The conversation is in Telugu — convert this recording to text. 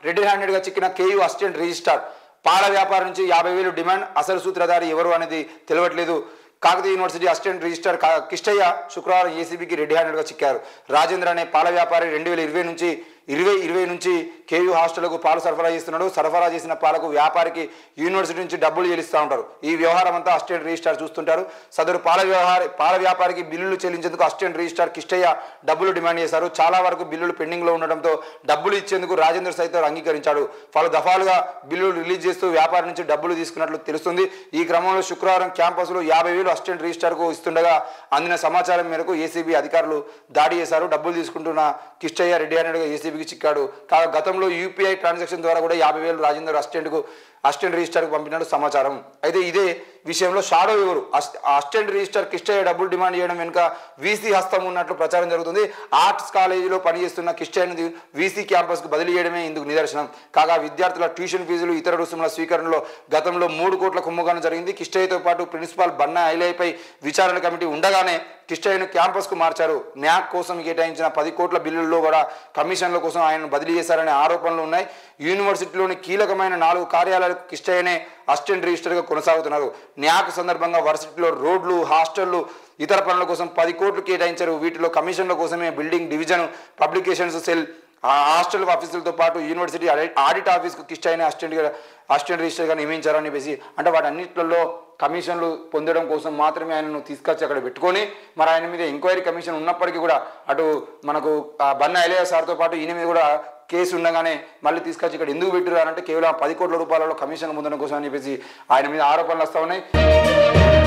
రెడ్ హ్యాండెడ్గా చిక్కిన కేయూ అసిస్టెంట్ రిజిస్ట్రార్. పాల వ్యాపారం నుంచి 50,000 డిమాండ్. అసలు సూత్రధారి ఎవరు అనేది తెలియట్లేదు. Kakatiya university assistant registrar Kishtaiah శుక్రవారం ఏసీబీకి రెడ్ హ్యాండెడ్గా చిక్కారు. రాజేంద్ర అనే పాల వ్యాపారి 2020 నుంచి కేయూ హాస్టళ్లకు పాలు సరఫరా చేస్తున్నాడు. సరఫరా చేసిన పాలకు వ్యాపారికి యూనివర్సిటీ నుంచి డబ్బులు చెల్లిస్తూ ఉంటారు. ఈ వ్యవహారం అంతా అసిస్టెంట్ రిజిస్ట్రార్ చూస్తుంటారు. సదరు పాల వ్యాపారికి బిల్లులు చెల్లించేందుకు అసిస్టెంట్ రిజిస్ట్రార్ కిష్టయ్య డబ్బులు డిమాండ్ చేశారు. చాలా వరకు బిల్లులు పెండింగ్లో ఉండడంతో డబ్బులు ఇచ్చేందుకు రాజేంద్ర సైతం అంగీకరించాడు. పలు దఫాలుగా బిల్లులు రిలీజ్ చేస్తూ వ్యాపారి నుంచి డబ్బులు తీసుకున్నట్లు తెలుస్తుంది. ఈ క్రమంలో శుక్రవారం క్యాంపస్లో 50,000 అసిస్టెంట్ రిజిస్ట్రార్కు ఇస్తుండగా అందిన సమాచారం మేరకు ఏసీబీ అధికారులు దాడి చేశారు. డబ్బులు తీసుకుంటున్న కిష్టయ్య రెడ్ హ్యాండెడ్గా ఏసీబీకి చిక్కాడు. కాగా గతంలో యూపీఐ ట్రాన్సాక్షన్ ద్వారా కూడా 50,000 రాజేందర్ అసిస్టెంట్ రిజిస్ట్రార్కు పంపినట్టు సమాచారం. అయితే ఇదే విషయంలో షాడో ఎవరు అసిస్టెంట్ రిజిస్ట్రార్ కిష్టయ్య డబ్బులు డిమాండ్ చేయడం వెనుక వీసీ హస్తం ఉన్నట్లు ప్రచారం జరుగుతుంది. ఆర్ట్స్ కాలేజీలో పనిచేస్తున్న కిష్టయ్యను వీసీ క్యాంపస్కు బదిలీ చేయడమే ఇందుకు నిదర్శనం. కాగా విద్యార్థుల ట్యూషన్ ఫీజులు ఇతర రుసుముల స్వీకరణలో గతంలో 3 కోట్ల కుంభకోణం జరిగింది. కిష్టయ్యతో పాటు ప్రిన్సిపాల్ బన్నా ఐలయ్యపై విచారణ కమిటీ ఉండగానే కిష్టయ్యను క్యాంపస్కు మార్చారు. న్యాక్ కోసం కేటాయించిన 10 కోట్ల బిల్లుల్లో కూడా కమిషన్ల కోసం ఆయనను బదిలీ చేశారనే ఆరోపణలు ఉన్నాయి. యూనివర్సిటీలోని కీలకమైన 4 కార్యాలయాలకు కిష్టయ్యనే అసిస్టెంట్ రిజిస్టర్గా కొనసాగుతున్నారు. న్యాక్ సందర్భంగా వర్సిటీలో రోడ్లు, హాస్టళ్లు, ఇతర పనుల కోసం 10 కోట్లు కేటాయించారు. వీటిలో కమిషన్ల కోసమే building division, publications cell, hostel ఆఫీసులతో పాటు యూనివర్సిటీ ఆడిట్ ఆఫీస్కు కిష్టయ్యనే అసిస్టెంట్ రిజిస్టర్గా నియమించారని చెప్పేసి, అంటే వాటన్నిటిలో కమిషన్లు పొందడం కోసం మాత్రమే ఆయనను తీసుకొచ్చి అక్కడ పెట్టుకొని మరి ఆయన మీద ఎంక్వైరీ కమిషన్ ఉన్నప్పటికీ కూడా అటు మనకు బన్నా ఐలయ్య సార్తో పాటు ఈయన మీద కూడా కేసు ఉండగానే మళ్ళీ తీసుకొచ్చి ఇక్కడ ఎందుకు పెట్టారంటే కేవలం 10 కోట్ల రూపాయలలో కమిషన్ పొందడం కోసం అని చెప్పేసి ఆయన మీద ఆరోపణలు వస్తూ ఉన్నాయి.